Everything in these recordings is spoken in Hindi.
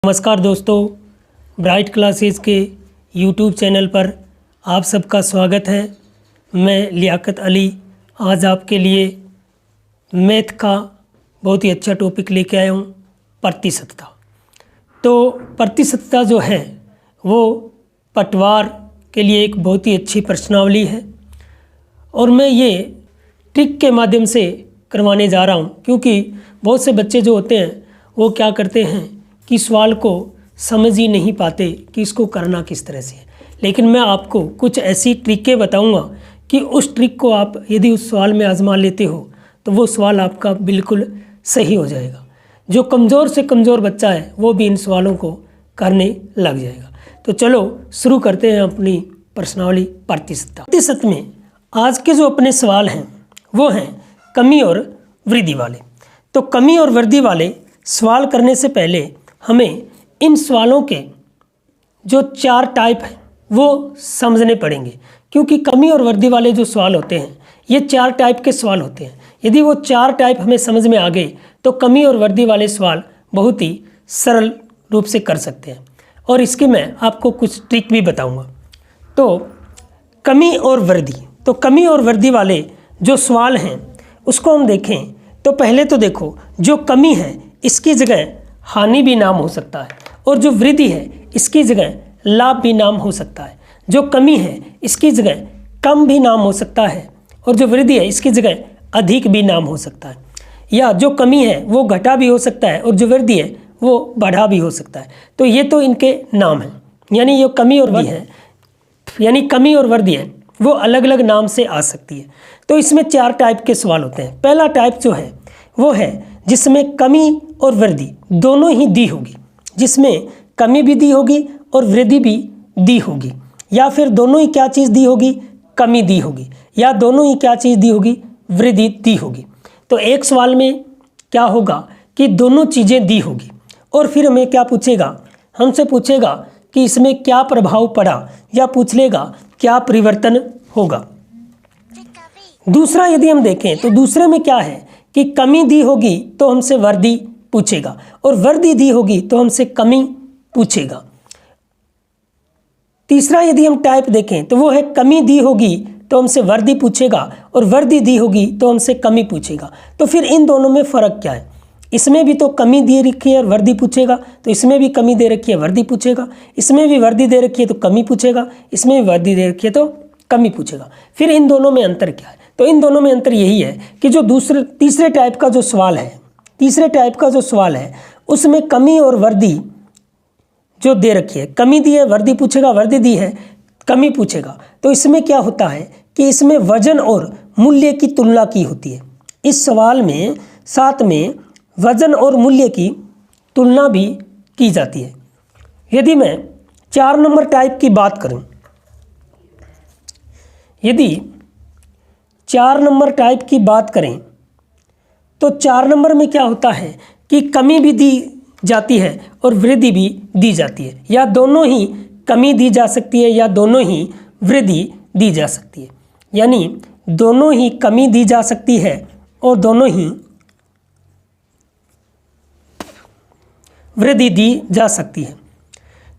नमस्कार दोस्तों, ब्राइट क्लासेस के यूट्यूब चैनल पर आप सबका स्वागत है। मैं लियाकत अली आज आपके लिए मैथ का बहुत ही अच्छा टॉपिक लेके आया हूँ, प्रतिशतता। तो प्रतिशतता जो है वो पटवार के लिए एक बहुत ही अच्छी प्रश्नावली है और मैं ये ट्रिक के माध्यम से करवाने जा रहा हूँ, क्योंकि बहुत से बच्चे जो होते हैं वो क्या करते हैं कि सवाल को समझ ही नहीं पाते कि इसको करना किस तरह से है। लेकिन मैं आपको कुछ ऐसी ट्रिकें बताऊंगा कि उस ट्रिक को आप यदि उस सवाल में आजमा लेते हो तो वो सवाल आपका बिल्कुल सही हो जाएगा। जो कमज़ोर से कमज़ोर बच्चा है वो भी इन सवालों को करने लग जाएगा। तो चलो शुरू करते हैं अपनी प्रश्नावली प्रतिशतता। प्रतिशत में आज के जो अपने सवाल हैं वो हैं कमी और वृद्धि वाले। तो कमी और वृद्धि वाले सवाल करने से पहले हमें इन सवालों के जो 4 टाइप हैं वो समझने पड़ेंगे, क्योंकि कमी और वृद्धि वाले जो सवाल होते हैं ये 4 टाइप के सवाल होते हैं। यदि वो 4 टाइप हमें समझ में आ गए तो कमी और वृद्धि वाले सवाल बहुत ही सरल रूप से कर सकते हैं। और इसके मैं आपको कुछ ट्रिक भी बताऊंगा। तो कमी और वृद्धि, तो कमी और वृद्धि वाले जो सवाल हैं उसको हम देखें तो पहले तो देखो, जो कमी है इसकी जगह हानि भी नाम हो सकता है और जो वृद्धि है इसकी जगह लाभ भी नाम हो सकता है। जो कमी है इसकी जगह कम भी नाम हो सकता है और जो वृद्धि है इसकी जगह अधिक भी नाम हो सकता है। या जो कमी है वो घटा भी हो सकता है और जो वृद्धि है वो बढ़ा भी हो सकता है। तो ये तो इनके नाम हैं, यानी ये कमी और वृद्धि है, यानी कमी और वृद्धि है वो अलग अलग नाम से आ सकती है। तो इसमें 4 टाइप के सवाल होते हैं। पहला टाइप जो है वो है जिसमें कमी और वृद्धि दोनों ही दी होगी, जिसमें कमी भी दी होगी और वृद्धि भी दी होगी, या फिर दोनों ही क्या चीज़ दी होगी, कमी दी होगी, या दोनों ही क्या चीज़ दी होगी, वृद्धि दी होगी। तो एक सवाल में क्या होगा कि दोनों चीज़ें दी होगी और फिर हमें क्या पूछेगा, हमसे पूछेगा कि इसमें क्या प्रभाव पड़ा, या पूछ लेगा क्या परिवर्तन होगा। दूसरा यदि हम देखें तो दूसरे में क्या है कि कमी दी होगी तो हमसे वृद्धि पूछेगा और वृद्धि दी होगी तो हमसे कमी पूछेगा। तीसरा यदि हम टाइप देखें तो वो है कमी दी होगी तो हमसे वृद्धि पूछेगा और वृद्धि दी होगी तो हमसे कमी पूछेगा। तो फिर इन दोनों में फ़र्क क्या है? इसमें भी तो कमी दे रखी है और वृद्धि पूछेगा, तो इसमें भी कमी दे रखी है वृद्धि पूछेगा, इसमें भी वृद्धि दे रखी है तो कमी पूछेगा, इसमें भी वृद्धि दे रखी है तो कमी पूछेगा। फिर इन दोनों में अंतर क्या है? तो इन दोनों में अंतर यही है कि जो तीसरे टाइप का जो सवाल है, तीसरे टाइप का जो सवाल है उसमें कमी और वृद्धि जो दे रखी है, कमी दी है वृद्धि पूछेगा, वृद्धि दी है कमी पूछेगा। तो इसमें क्या होता है कि इसमें वजन और मूल्य की तुलना की होती है। इस सवाल में साथ में वजन और मूल्य की तुलना भी की जाती है। यदि मैं 4 नंबर टाइप की बात करूं, यदि 4 नंबर टाइप की बात करें तो 4 नंबर में क्या होता है कि कमी भी दी जाती है और वृद्धि भी दी जाती है, या दोनों ही कमी दी जा सकती है या दोनों ही वृद्धि दी जा सकती है। यानी दोनों ही कमी दी जा सकती है और दोनों ही वृद्धि दी जा सकती है।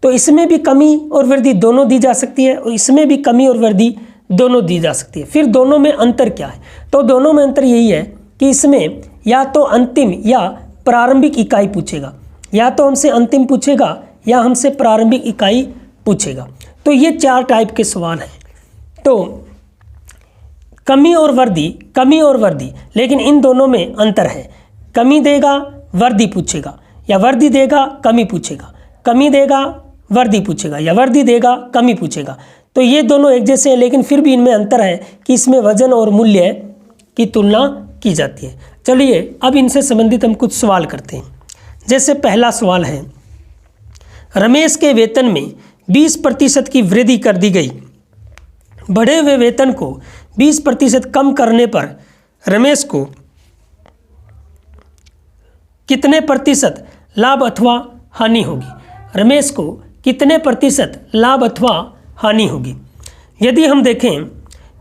तो इसमें भी कमी और वृद्धि दोनों दी जा सकती है और इसमें भी कमी और वृद्धि दोनों दी जा सकती है। फिर दोनों में अंतर क्या है? तो दोनों में अंतर यही है कि इसमें या तो अंतिम या प्रारंभिक इकाई पूछेगा, या तो हमसे अंतिम पूछेगा या हमसे प्रारंभिक इकाई पूछेगा। तो ये 4 टाइप के सवाल हैं। तो कमी और वृद्धि, कमी और वृद्धि, लेकिन इन दोनों में अंतर है। कमी देगा वृद्धि पूछेगा, या वृद्धि देगा कमी पूछेगा, कमी देगा वृद्धि पूछेगा, या वृद्धि देगा कमी पूछेगा। तो ये दोनों एक जैसे हैं, लेकिन फिर भी इनमें अंतर है कि इसमें वजन और मूल्य की तुलना की जाती है। चलिए अब इनसे संबंधित हम कुछ सवाल करते हैं। जैसे पहला सवाल है, रमेश के वेतन में 20% की वृद्धि कर दी गई। बढ़े हुए वेतन को 20% कम करने पर रमेश को कितने प्रतिशत लाभ अथवा हानि होगी? रमेश को कितने प्रतिशत लाभ अथवा हानि होगी? यदि हम देखें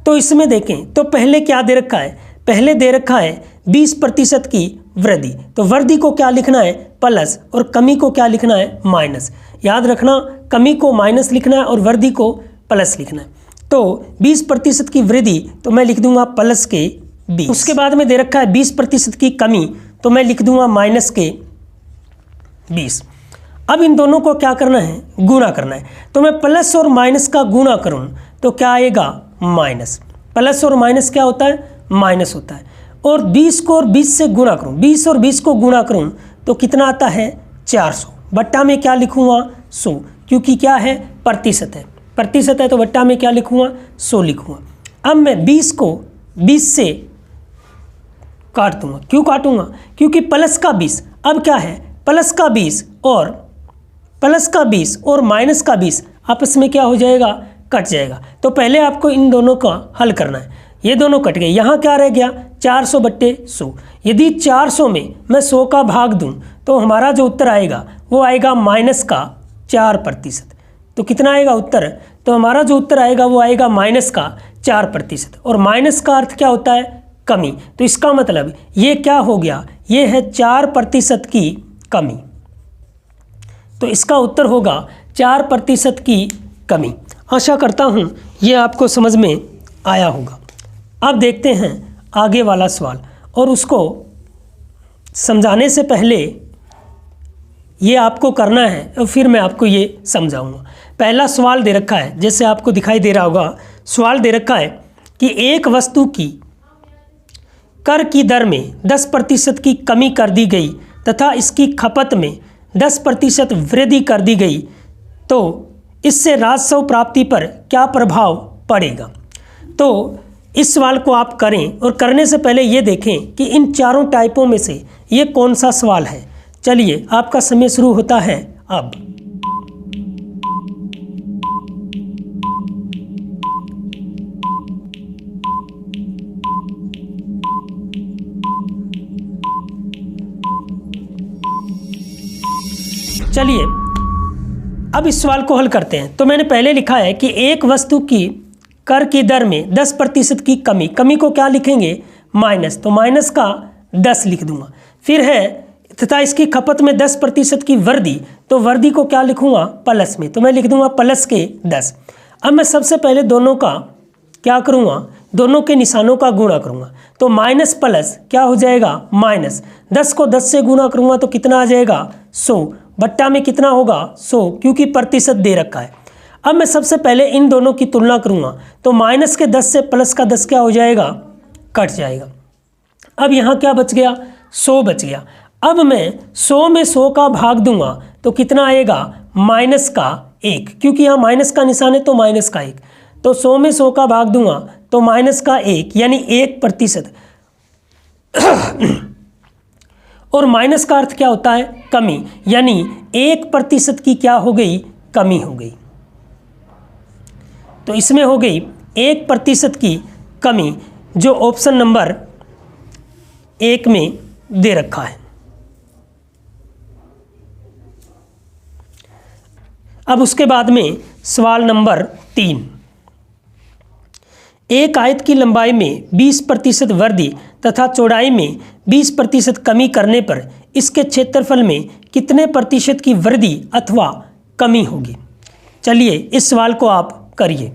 तो इसमें देखें तो पहले क्या दे रखा है? पहले दे रखा है 20% की वृद्धि। तो वृद्धि को क्या लिखना है, प्लस, और कमी को क्या लिखना है, माइनस। याद रखना, कमी को माइनस लिखना है और वृद्धि को प्लस लिखना है। तो 20% की वृद्धि तो मैं लिख दूंगा प्लस के 20। उसके बाद में दे रखा है 20% की कमी, तो मैं लिख दूंगा माइनस के 20। अब इन दोनों को क्या करना है, गुणा करना है। तो मैं प्लस और माइनस का गुणा करूं तो क्या आएगा, माइनस। प्लस और माइनस क्या होता है, माइनस होता है। और 20 को और 20 से गुणा करूं, 20 और 20 को गुणा करूं तो कितना आता है, 400। बट्टा में क्या लिखूंगा, 100, क्योंकि क्या है, प्रतिशत है। प्रतिशत है तो बट्टा में क्या लिखूंगा, 100 लिखूंगा। अब मैं 20 को 20 से काट दूंगा। क्यों काटूंगा, क्योंकि प्लस का 20, अब क्या है, प्लस का 20 और माइनस का 20 आपस में क्या हो जाएगा, कट जाएगा। तो पहले आपको इन दोनों का हल करना है। ये दोनों कट गए, यहाँ क्या रह गया, 400/100। यदि 400 में मैं 100 का भाग दूं तो हमारा जो उत्तर आएगा वो आएगा माइनस का 4%। तो कितना आएगा उत्तर, तो हमारा जो उत्तर आएगा वो आएगा माइनस का 4%। और माइनस का अर्थ क्या होता है, कमी। तो इसका मतलब ये क्या हो गया, ये है 4% की कमी। तो इसका उत्तर होगा 4% की कमी। आशा करता हूँ ये आपको समझ में आया होगा। अब देखते हैं आगे वाला सवाल, और उसको समझाने से पहले ये आपको करना है और फिर मैं आपको ये समझाऊंगा। पहला सवाल दे रखा है, जैसे आपको दिखाई दे रहा होगा, सवाल दे रखा है कि एक वस्तु की कर की दर में 10% की कमी कर दी गई तथा इसकी खपत में 10% वृद्धि कर दी गई, तो इससे राजस्व प्राप्ति पर क्या प्रभाव पड़ेगा। तो इस सवाल को आप करें, और करने से पहले ये देखें कि इन चारों टाइपों में से ये कौन सा सवाल है। चलिए, आपका समय शुरू होता है अब। चलिए अब इस सवाल को हल करते हैं। तो मैंने पहले लिखा है कि एक वस्तु की कर की दर में 10% की कमी, कमी को क्या लिखेंगे, माइनस। तो माइनस का 10 लिख दूंगा। फिर है तथा इसकी खपत में 10% की वृद्धि, तो वृद्धि को क्या लिखूंगा, प्लस में। तो मैं लिख दूंगा प्लस के 10। अब मैं सबसे पहले दोनों का क्या करूंगा, दोनों के निशानों का गुणा करूंगा। तो माइनस प्लस क्या हो जाएगा, माइनस। 10 को 10 से गुणा करूंगा तो कितना आ जाएगा, 100। बट्टा में कितना होगा, 100, क्योंकि प्रतिशत दे रखा है। अब मैं सबसे पहले इन दोनों की तुलना करूंगा। तो माइनस के 10 से प्लस का 10 क्या हो जाएगा, कट जाएगा। अब यहाँ क्या बच गया, 100 बच गया। अब मैं 100 में 100 का भाग दूंगा तो कितना आएगा, माइनस का 1, क्योंकि यहाँ माइनस का निशान है तो माइनस का 1। तो 100 में 100 का भाग दूंगा तो माइनस का 1, यानी 1%। और माइनस का अर्थ क्या होता है, कमी, यानी 1% की क्या हो गई, कमी हो गई। तो इसमें हो गई 1% की कमी, जो ऑप्शन नंबर 1 में दे रखा है। अब उसके बाद में सवाल नंबर 3। एक आयत की लंबाई में 20% वृद्धि तथा चौड़ाई में 20% कमी करने पर इसके क्षेत्रफल में कितने प्रतिशत की वृद्धि अथवा कमी होगी। चलिए इस सवाल को आप करिए।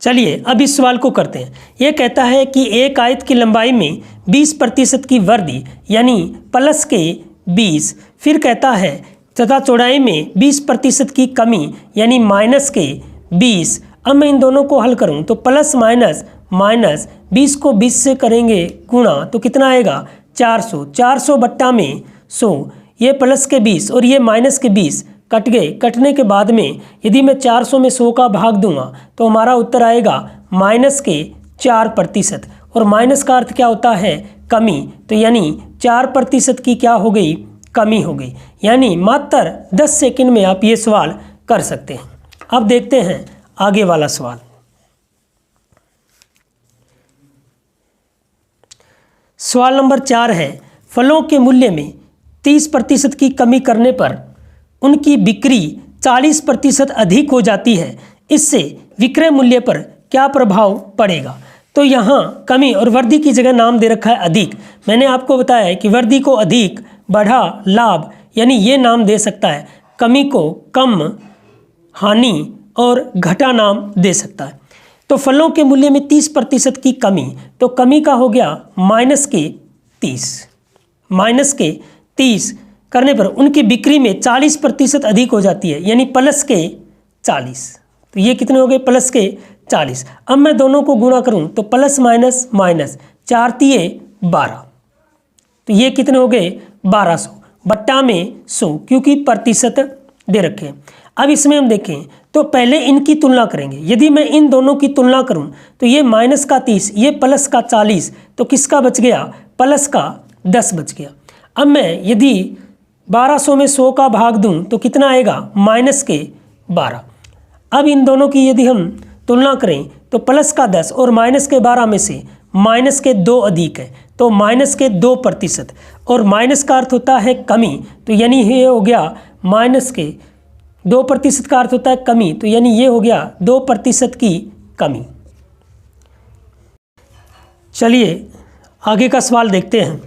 चलिए अब इस सवाल को करते हैं। यह कहता है कि एक आयत की लंबाई में 20% की वृद्धि यानी प्लस के 20, फिर कहता है तथा चौड़ाई में 20% की कमी यानी माइनस के 20। अब मैं इन दोनों को हल करूं तो प्लस माइनस माइनस 20 को 20 से करेंगे गुणा तो कितना आएगा, 400। 400 बट्टा में 100, ये प्लस के 20 और ये माइनस के 20 कट गए। कटने के बाद में यदि मैं 400 में 100 का भाग दूंगा तो हमारा उत्तर आएगा माइनस के 4%। और माइनस का अर्थ क्या होता है, कमी। तो यानी 4% की क्या हो गई, कमी हो गई। यानी मात्र 10 सेकंड में आप ये सवाल कर सकते हैं। अब देखते हैं आगे वाला सवाल। सवाल नंबर 4 है, फलों के मूल्य में 30% की कमी करने पर उनकी बिक्री 40% अधिक हो जाती है, इससे विक्रय मूल्य पर क्या प्रभाव पड़ेगा। तो यहाँ कमी और वृद्धि की जगह नाम दे रखा है अधिक। मैंने आपको बताया है कि वृद्धि को अधिक, बढ़ा, लाभ, यानी ये नाम दे सकता है। कमी को कम, हानि और घटा नाम दे सकता है। तो फलों के मूल्य में 30% की कमी, तो कमी का हो गया -30 करने पर उनकी बिक्री में 40% अधिक हो जाती है, यानी +40। तो ये कितने हो गए? +40। अब मैं दोनों को गुणा करूं तो प्लस माइनस माइनस, 4 तिये 12। तो ये कितने हो गए? 1200 बट्टा में 100, क्योंकि प्रतिशत दे रखे हैं। अब इसमें हम देखें तो पहले इनकी तुलना करेंगे। यदि मैं इन दोनों की तुलना करूं तो ये -30, ये +40, तो किसका बच गया? +10 बच गया। अब मैं यदि 1200 में 100 का भाग दूं तो कितना आएगा? -12। अब इन दोनों की यदि हम तुलना करें तो +10 और -12 में से -2 अधिक है, तो -2%, और माइनस का अर्थ होता है कमी, तो यानी ये हो गया -2% का अर्थ होता है कमी, तो यानी ये हो गया 2% की कमी। चलिए आगे का सवाल देखते हैं।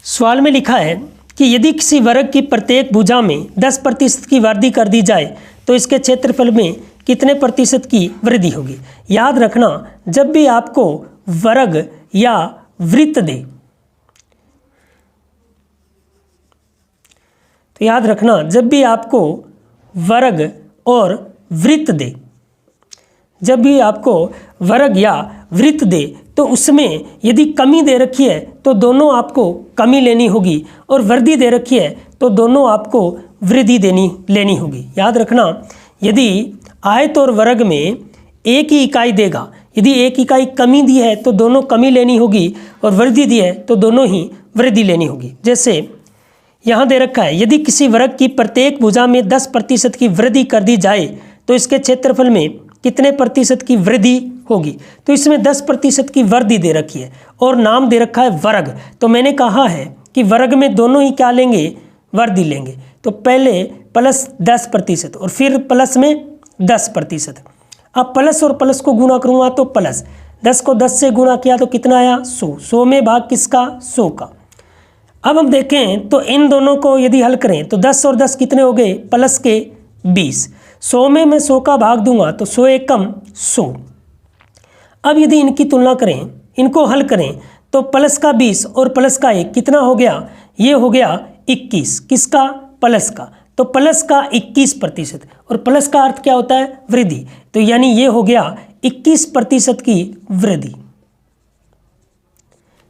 सवाल में लिखा है कि यदि किसी वर्ग की प्रत्येक भुजा में 10% की वृद्धि कर दी जाए तो इसके क्षेत्रफल में कितने प्रतिशत की वृद्धि होगी। याद रखना, जब भी आपको वर्ग या वृत्त दे, तो याद रखना जब भी आपको वर्ग और वृत्त दे, जब भी आपको वर्ग या वृत्त दे तो उसमें यदि कमी दे रखी है तो दोनों आपको कमी लेनी होगी, और वृद्धि दे रखी है तो दोनों आपको वृद्धि लेनी होगी। याद रखना, यदि आयत और वर्ग में एक ही इकाई देगा, यदि एक इकाई कमी दी है तो दोनों कमी लेनी होगी, और वृद्धि दी है तो दोनों ही वृद्धि लेनी होगी। जैसे यहाँ दे रखा है, यदि किसी वर्ग की प्रत्येक भुजा में 10% की वृद्धि कर दी जाए तो इसके क्षेत्रफल में कितने प्रतिशत की वृद्धि होगी। तो इसमें 10% की वृद्धि दे रखी है और नाम दे रखा है वर्ग। तो मैंने कहा है कि वर्ग में दोनों ही क्या लेंगे? वृद्धि लेंगे। तो पहले +10% और फिर प्लस में 10%। अब प्लस और प्लस को गुणा करूँगा तो प्लस 10 को 10 से गुणा किया तो कितना आया? 100। 100 में भाग किसका? 100 का। अब हम देखें तो इन दोनों को यदि हल करें तो 10 और 10 कितने हो गए? +20। 100 में मैं 100 का भाग दूंगा तो 100 एक कम 100। अब यदि इनकी तुलना करें, इनको हल करें तो प्लस का 20 और प्लस का 1 कितना हो गया? ये हो गया 21। किसका? प्लस का। तो प्लस का 21%, और प्लस का अर्थ क्या होता है? वृद्धि। तो यानी ये हो गया 21% की वृद्धि।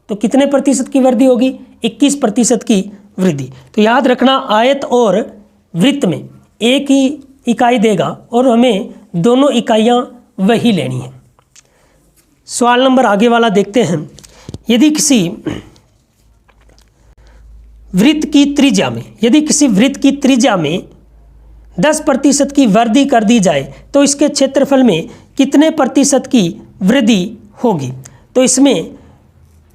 तो कितने प्रतिशत की वृद्धि होगी? 21% की वृद्धि। तो याद रखना, आयत और वृत्त में एक ही इकाई देगा और हमें दोनों इकाइयां वही लेनी है। सवाल नंबर आगे वाला देखते हैं। यदि किसी वृत्त की त्रिज्या में 10% की वृद्धि कर दी जाए तो इसके क्षेत्रफल में कितने प्रतिशत की वृद्धि होगी। तो इसमें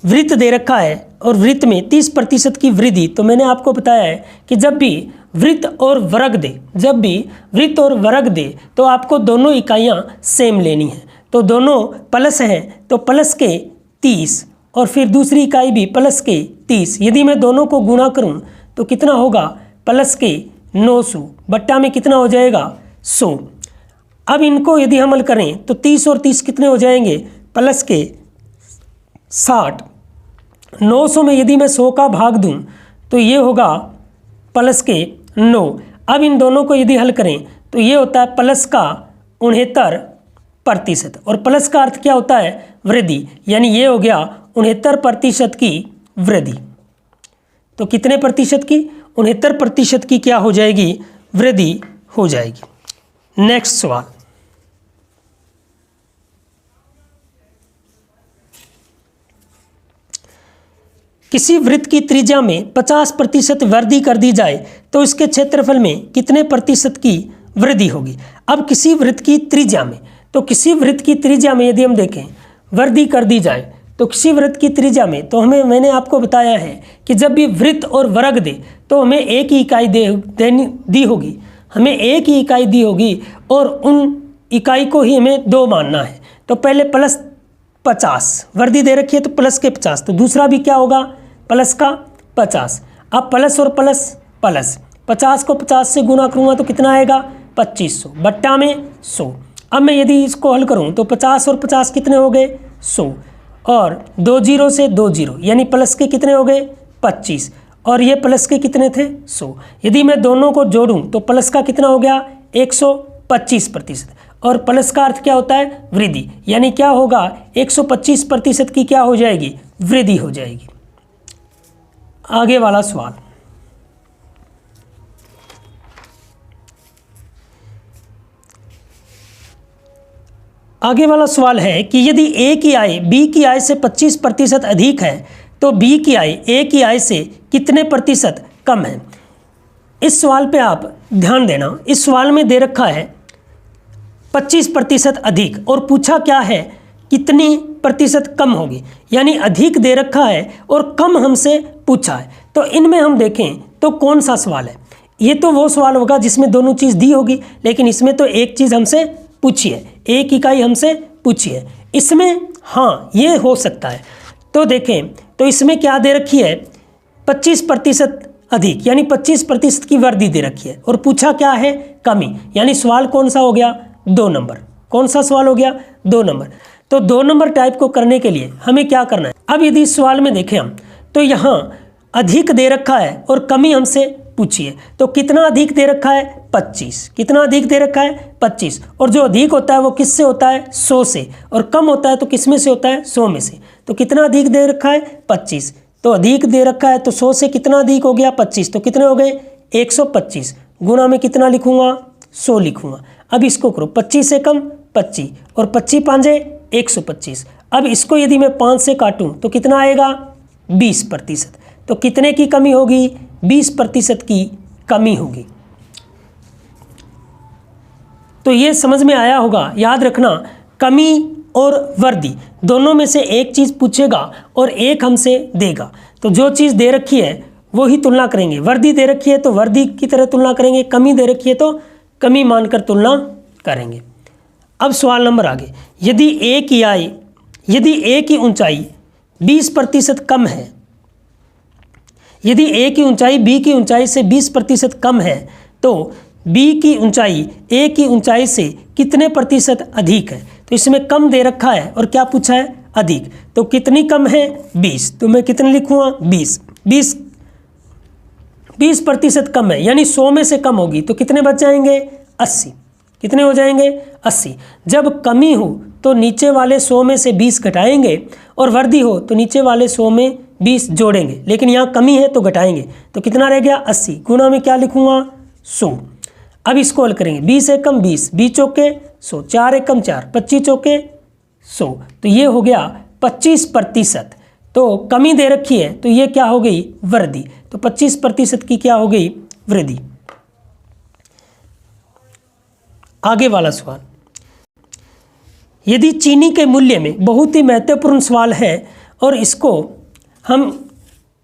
वृत्त दे रखा है और वृत्त में 30% की वृद्धि। तो मैंने आपको बताया है कि जब भी वृत्त और वर्ग दे तो आपको दोनों इकाइयां सेम लेनी है। तो दोनों प्लस हैं तो प्लस के 30 और फिर दूसरी इकाई भी प्लस के 30। यदि मैं दोनों को गुणा करूं तो कितना होगा? प्लस के 900 बट्टा में कितना हो जाएगा? 100। अब इनको यदि हम हल करें तो 30 और 30 कितने हो जाएंगे? प्लस के 60। 900 में यदि मैं 100 का भाग दूं तो ये होगा प्लस के 9। अब इन दोनों को यदि हल करें तो ये होता है प्लस का 69%, और प्लस का अर्थ क्या होता है? वृद्धि। यानी ये हो गया 69% की वृद्धि। तो कितने प्रतिशत की? 69% की क्या हो जाएगी? वृद्धि हो जाएगी। नेक्स्ट सवाल। किसी वृत्त की त्रिज्या में 50% वृद्धि कर दी जाए तो इसके क्षेत्रफल में कितने प्रतिशत की वृद्धि होगी। अब किसी वृत्त की त्रिज्या में, तो किसी वृत्त की त्रिज्या में यदि हम देखें वृद्धि कर दी जाए तो किसी वृत्त की त्रिज्या में तो मैंने आपको बताया है कि जब भी वृत्त और वर्ग दे तो हमें एक ही इकाई दी होगी, हमें एक ही इकाई दी होगी और उन इकाई को ही हमें 2 मानना है। तो पहले प्लस 50 वर्दी दे रखी है तो प्लस के 50, तो दूसरा भी क्या होगा प्लस का 50। अब प्लस और प्लस प्लस 50 को 50 से गुना करूँगा तो कितना आएगा 2500 बट्टा में 100। अब मैं यदि इसको हल करूँ तो 50 और 50 कितने हो गए 100 और 2 जीरो से 2 जीरो यानी प्लस के कितने हो गए 25 और ये प्लस के कितने थे 100। यदि मैं दोनों को जोड़ूं तो प्लस का कितना हो गया 125% और प्लस का अर्थ क्या होता है वृद्धि, यानी क्या होगा 125% की क्या हो जाएगी वृद्धि हो जाएगी। आगे वाला सवाल, आगे वाला सवाल है कि यदि ए की आय बी की आय से 25% अधिक है तो बी की आय ए की आय से कितने प्रतिशत कम है। इस सवाल पे आप ध्यान देना, इस सवाल में दे रखा है 25% अधिक और पूछा क्या है कितनी प्रतिशत कम होगी, यानी अधिक दे रखा है और कम हमसे पूछा है। तो इनमें हम देखें तो कौन सा सवाल है, ये तो वो सवाल होगा जिसमें दोनों चीज़ दी होगी, लेकिन इसमें तो एक चीज़ हमसे पूछी है, एक इकाई हमसे पूछी है। इसमें हाँ ये हो सकता है। तो देखें तो इसमें क्या दे रखी है 25% अधिक यानी 25% की वृद्धि दे रखी है और पूछा क्या है कमी, यानी सवाल कौन सा हो गया 2 नंबर। कौन सा सवाल हो गया 2 नंबर। तो 2 नंबर टाइप को करने के लिए हमें क्या करना है, अब यदि इस सवाल में देखें हम तो यहाँ अधिक दे रखा है और कमी हमसे पूछी है। तो कितना अधिक दे रखा है 25, कितना अधिक दे रखा है 25 और जो अधिक होता है वो किससे होता है 100 से और कम होता है तो किस में से होता है 100 में से। तो कितना अधिक दे रखा है 25, तो अधिक दे रखा है तो 100 से कितना अधिक हो गया 25, तो कितने हो गए 125 गुना में कितना लिखूंगा 100 लिखूंगा। अब इसको करो 25 से कम 25 और 25 पांजे 125। अब इसको यदि मैं 5 से काटूं तो कितना आएगा 20%। तो कितने की कमी होगी 20% की कमी होगी। तो ये समझ में आया होगा। याद रखना कमी और वृद्धि दोनों में से एक चीज़ पूछेगा और एक हमसे देगा। तो जो चीज़ दे रखी है वो ही तुलना करेंगे, वृद्धि दे रखी है तो वृद्धि की तरह तुलना करेंगे, कमी दे रखी है तो कमी मानकर तुलना करेंगे। अब सवाल नंबर आगे, यदि ए की ऊंचाई 20% कम है, यदि ए की ऊंचाई बी की ऊंचाई से 20% कम है तो बी की ऊंचाई ए की ऊंचाई से कितने प्रतिशत अधिक है। तो इसमें कम दे रखा है और क्या पूछा है अधिक, तो कितनी कम है 20, तो मैं कितने लिखूँगा 20% कम है यानी 100 में से कम होगी तो कितने बच जाएंगे 80, कितने हो जाएंगे 80। जब कमी हो तो नीचे वाले 100 में से 20 घटाएंगे और वृद्धि हो तो नीचे वाले 100 में 20 जोड़ेंगे, लेकिन यहाँ कमी है तो घटाएंगे। तो कितना रह गया 80 गुना में क्या लिखूँगा 100। अब इसको हल करेंगे 20 एकम 20, 20 चौके 100, 4 एकम 4, 25 चौके 100, तो ये हो गया 25%। तो कमी दे रखी है तो ये क्या हो गई वृद्धि, तो 25% की क्या हो गई वृद्धि। आगे वाला सवाल, यदि चीनी के मूल्य में बहुत ही महत्वपूर्ण सवाल है और इसको हम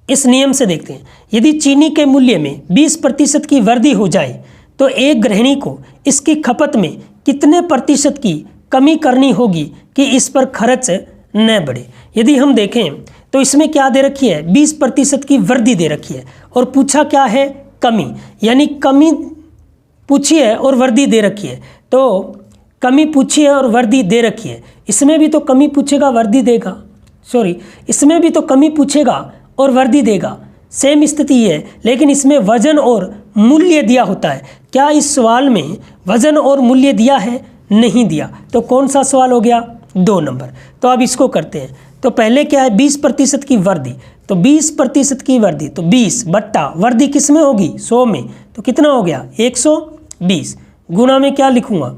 इस नियम से देखते हैं। यदि चीनी के मूल्य में 20% की वृद्धि हो जाए तो एक गृहिणी को इसकी खपत में कितने प्रतिशत की कमी करनी होगी कि इस पर खर्च न बढ़े। यदि हम देखें तो इसमें क्या दे रखी है 20% की वृद्धि दे रखी है और पूछा क्या है कमी, यानी कमी पूछी है और वृद्धि दे रखी है। तो कमी पूछी है और वृद्धि दे रखी है, इसमें भी तो कमी पूछेगा वृद्धि देगा, इसमें भी तो कमी पूछेगा और वृद्धि देगा, सेम स्थिति है। लेकिन इसमें वजन और मूल्य दिया होता है, क्या इस सवाल में वजन और मूल्य दिया है नहीं दिया। तो कौन सा सवाल हो गया 2 नंबर। तो अब इसको करते हैं। तो पहले क्या है 20% की वृद्धि, तो 20% की वृद्धि तो 20 बट्टा वृद्धि किस में होगी 100 में, तो कितना हो गया 120 गुना में क्या लिखूंगा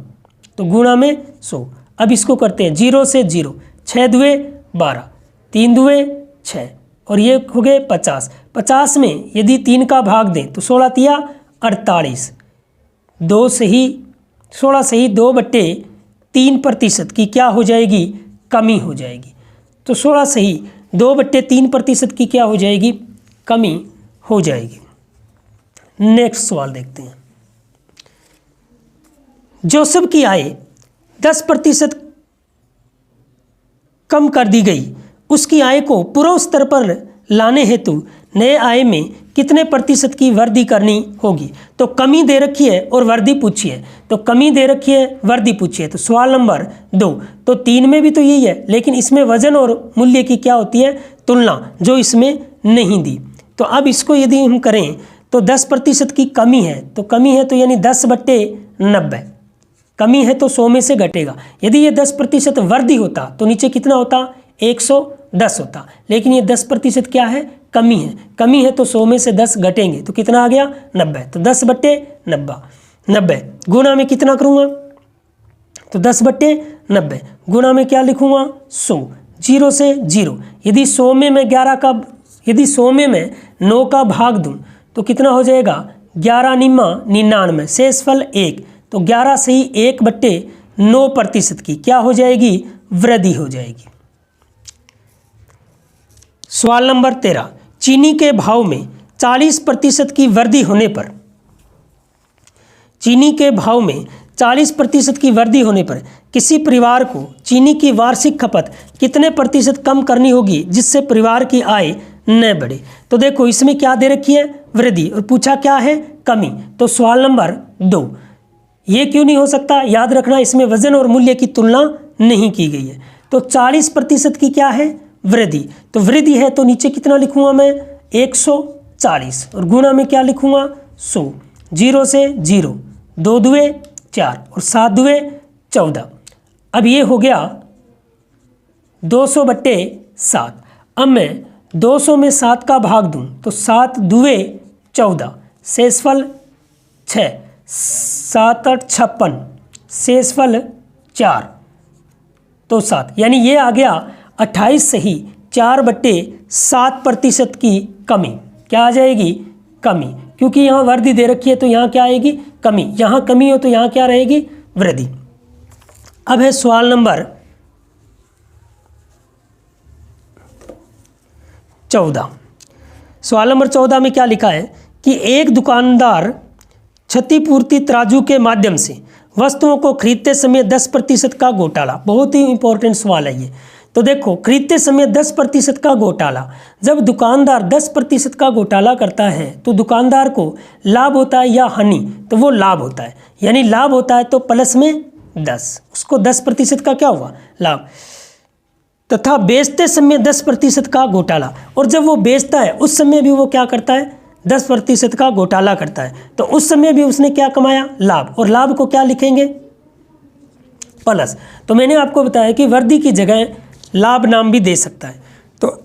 तो गुना में 100। अब इसको करते हैं 0 से 0, 6 दुए 12, 3 दुए 6 और ये हो गए 50। 50 में यदि 3 का भाग दें तो 16 तिया 48, 2 से ही 16 से ही 2/3% की क्या हो जाएगी कमी हो जाएगी। तो 16 सही, 2/3% की क्या हो जाएगी, कमी हो जाएगी। नेक्स्ट सवाल देखते हैं। जोसेफ की आय 10% कम कर दी गई, उसकी आय को पूर्व स्तर पर लाने हेतु नए आय में कितने प्रतिशत की वृद्धि करनी होगी। तो कमी दे रखी है और वृद्धि पूछी है, तो कमी दे रखी है, वृद्धि पूछी है, तो सवाल नंबर 2। तो 3 में भी तो यही है, लेकिन इसमें वजन और मूल्य की क्या होती है, तुलना, जो इसमें नहीं दी। तो अब इसको यदि हम करें तो 10% की कमी है, तो कमी है तो यानी 10/90, कमी है तो 100 में से घटेगा। यदि ये 10% वृद्धि होता तो नीचे कितना होता, 110 होता, लेकिन ये 10% क्या है, कमी है। कमी है तो 100 में से 10 घटेंगे तो कितना आ गया, 90। तो 10/90 गुना में कितना करूँगा, तो 10/90 गुना में क्या लिखूँगा, 100, 0 से 0। यदि 100 में मैं 9 का भाग दूँ तो कितना हो जाएगा, 11 निम्मा 99, शेषफल 1, तो 11 सही 1/9% की क्या हो जाएगी, वृद्धि हो जाएगी। सवाल नंबर 13। चीनी के भाव में 40% की वृद्धि होने पर, चीनी के भाव में 40% की वृद्धि होने पर किसी परिवार को चीनी की वार्षिक खपत कितने प्रतिशत कम करनी होगी जिससे परिवार की आय न बढ़े। तो देखो इसमें क्या दे रखी है, वृद्धि, और पूछा क्या है, कमी। तो सवाल नंबर 2, ये क्यों नहीं हो सकता, याद रखना इसमें वजन और मूल्य की तुलना नहीं की गई है। तो 40% की क्या है, वृद्धि, तो वृद्धि है तो नीचे कितना लिखूंगा मैं, 140, और गुणा में क्या लिखूंगा, 100, 0 से 0, 2 दुए 4 और 7 दुए 14। अब ये हो गया 200/7। अब मैं 200 में 7 का भाग दूं तो 7 दुए 14, शेषफल 6, 7 8 56, शेषफल 4, तो 7, यानी ये आ गया 28 सही 4/7% की कमी। क्या आ जाएगी, कमी, क्योंकि यहाँ वृद्धि दे रखी है तो यहाँ क्या आएगी, कमी। यहाँ कमी हो तो यहाँ क्या रहेगी, वृद्धि। अब है सवाल नंबर 14। सवाल नंबर 14 में क्या लिखा है कि एक दुकानदार क्षतिपूर्ति तराजू के माध्यम से वस्तुओं को खरीदते समय 10% का घोटाला, बहुत ही इंपॉर्टेंट सवाल है ये। तो देखो खरीदते समय 10% का घोटाला, जब दुकानदार 10% का घोटाला करता है तो दुकानदार को लाभ होता है या हानि, तो वो लाभ होता है, यानी लाभ होता है तो प्लस में 10, उसको 10% का क्या हुआ, लाभ। तथा बेचते समय 10% का घोटाला, और जब वो बेचता है उस समय भी वो क्या करता है, 10% का घोटाला करता है, तो उस समय भी उसने क्या कमाया, लाभ, और लाभ को क्या लिखेंगे, प्लस। तो मैंने आपको बताया कि वृद्धि की जगह लाभ नाम भी दे सकता है। तो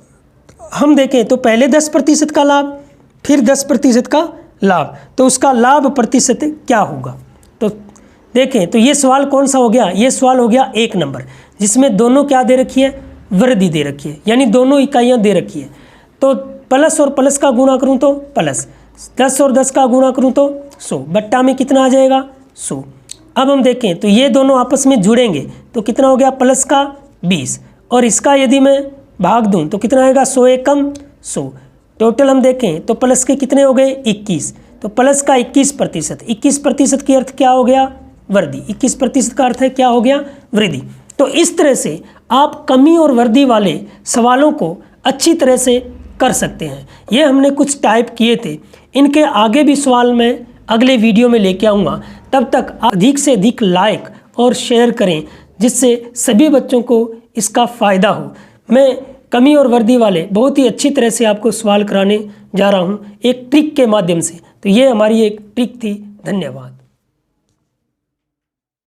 हम देखें तो पहले 10% का लाभ, फिर 10% का लाभ, तो उसका लाभ प्रतिशत क्या होगा। तो देखें तो ये सवाल कौन सा हो गया, ये सवाल हो गया 1 नंबर, जिसमें दोनों क्या दे रखी है, वृद्धि दे रखी है, यानी दोनों इकाइयाँ दे रखी है। तो प्लस और प्लस का गुणा करूँ तो प्लस, 10 और 10 का गुणा करूँ तो 100, बट्टा में कितना आ जाएगा, 100। अब हम देखें तो ये दोनों आपस में जुड़ेंगे तो कितना हो गया, प्लस का 20, और इसका यदि मैं भाग दूं तो कितना आएगा, 100 एकम 100। टोटल हम देखें तो प्लस के कितने हो गए, 21, तो प्लस का 21%, 21% की अर्थ क्या हो गया, वृद्धि, 21% का अर्थ है क्या हो गया, वृद्धि। तो इस तरह से आप कमी और वृद्धि वाले सवालों को अच्छी तरह से कर सकते हैं। ये हमने कुछ टाइप किए थे, इनके आगे भी सवाल मैं अगले वीडियो में लेके आऊँगा। तब तक अधिक से अधिक लाइक और शेयर करें, जिससे सभी बच्चों को इसका फ़ायदा हो। मैं कमी और वृद्धि वाले बहुत ही अच्छी तरह से आपको सवाल कराने जा रहा हूँ एक ट्रिक के माध्यम से। तो ये हमारी एक ट्रिक थी। धन्यवाद।